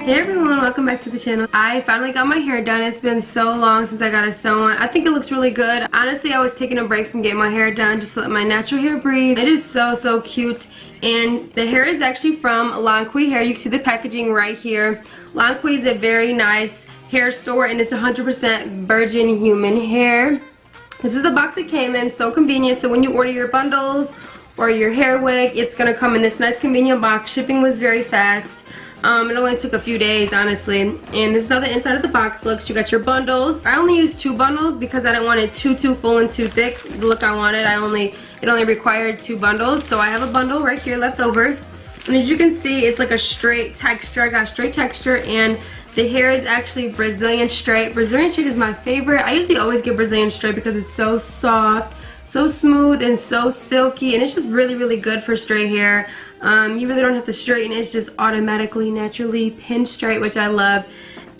Hey everyone, welcome back to the channel. I finally got my hair done. It's been so long since I got it sewn. I think it looks really good. Honestly, I was taking a break from getting my hair done just to let my natural hair breathe. It is so cute. And the hair is actually from LONGQI Hair. You can see the packaging right here. LONGQI is a very nice hair store and it's 100% virgin human hair. This is the box it came in, so convenient. So when you order your bundles or your hair wig, it's gonna come in this nice convenient box. Shipping was very fast. It only took a few days, honestly. And this is how the inside of the box looks. You got your bundles. I only used 2 bundles because I didn't want it too full and too thick. The look I wanted, it only required 2 bundles. So I have a bundle right here left over. And as you can see, it's like a straight texture. I got straight texture, and the hair is actually Brazilian straight. Brazilian straight is my favorite. I usually always get Brazilian straight because it's so soft, so smooth, and so silky, and it's just really good for straight hair. You really don't have to straighten it. It's just automatically naturally pinned straight, which I love.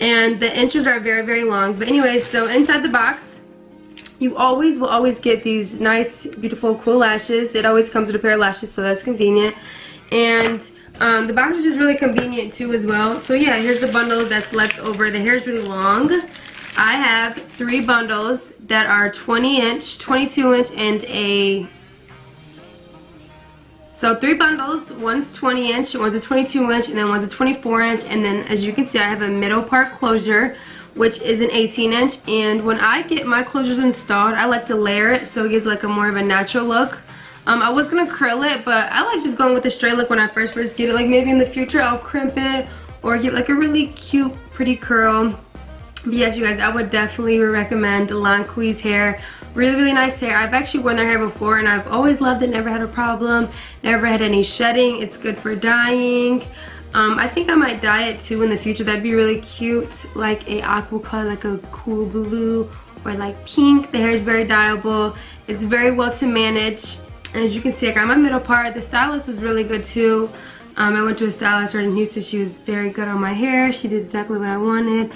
And the inches are very long. But anyways, so inside the box you will always get these nice beautiful cool lashes. It always comes with a pair of lashes, so that's convenient. And the box is just really convenient too as well. So yeah, here's the bundle that's left over. The hair is really long. I have 3 bundles that are 20-inch, 22-inch, and so 3 bundles. One's 20-inch, one's a 22-inch, and then one's a 24-inch. And then as you can see, I have a middle part closure, which is an 18-inch. And when I get my closures installed, I like to layer it so it gives like a more of a natural look. I was gonna curl it, but I like just going with a straight look when I first get it. Like maybe in the future I'll crimp it or give like a really cute, pretty curl. But yes, you guys, I would definitely recommend LONGQI's hair. Really nice hair. I've actually worn their hair before and I've always loved it, never had a problem, never had any shedding. It's good for dyeing. I think I might dye it too in the future. That'd be really cute, like a aqua color, like a cool blue or like pink. The hair is very dyeable. It's very well to manage. And as you can see, I got my middle part. The stylist was really good too. I went to a stylist right in Houston. She was very good on my hair. She did exactly what I wanted.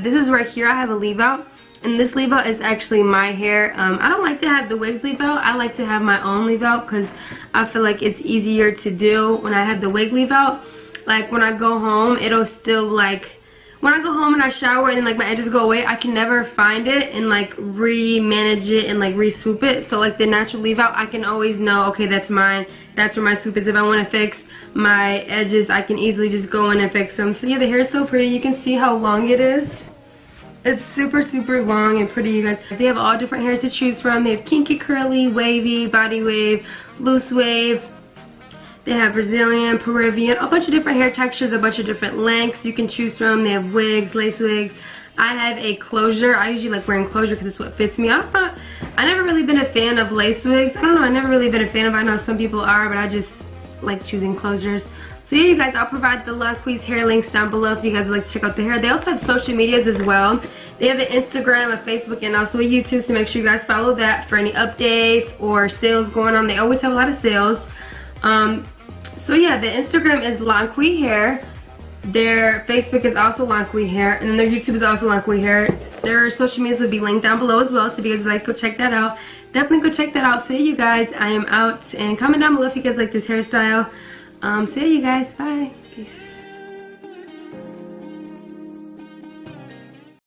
This is right here, I have a leave out. And this leave out is actually my hair. I don't like to have the wigs leave out. I like to have my own leave out because I feel like it's easier to do when I have the wig leave out. Like when I go home, it'll still like, when I go home and I shower and like my edges go away, I can never find it and like re-manage it and like re-swoop it. So like the natural leave out, I can always know, okay, that's mine. That's where my swoop is. If I want to fix my edges, I can easily just go in and fix them. So yeah, the hair is so pretty. You can see how long it is. It's super long and pretty, you guys. They have all different hairs to choose from. They have kinky, curly, wavy, body wave, loose wave. They have Brazilian, Peruvian, a bunch of different hair textures, a bunch of different lengths you can choose from. They have wigs, lace wigs. I have a closure. I usually like wearing closure because it's what fits me. I never really been a fan of lace wigs. I don't know, I never really been a fan of it. I know some people are, but I just like choosing closures. So yeah, you guys, I'll provide the LONGQI's hair links down below if you guys would like to check out the hair. They also have social medias as well. They have an Instagram, a Facebook, and also a YouTube, so make sure you guys follow that for any updates or sales going on. They always have a lot of sales. So yeah, the Instagram is LONGQI Hair. Their Facebook is also LONGQI Hair, and then their YouTube is also LONGQI Hair. Their social medias will be linked down below as well, so if you guys would like to go check that out, definitely go check that out. So yeah, you guys, I am out, and comment down below if you guys like this hairstyle. So yeah, you guys, bye. Peace.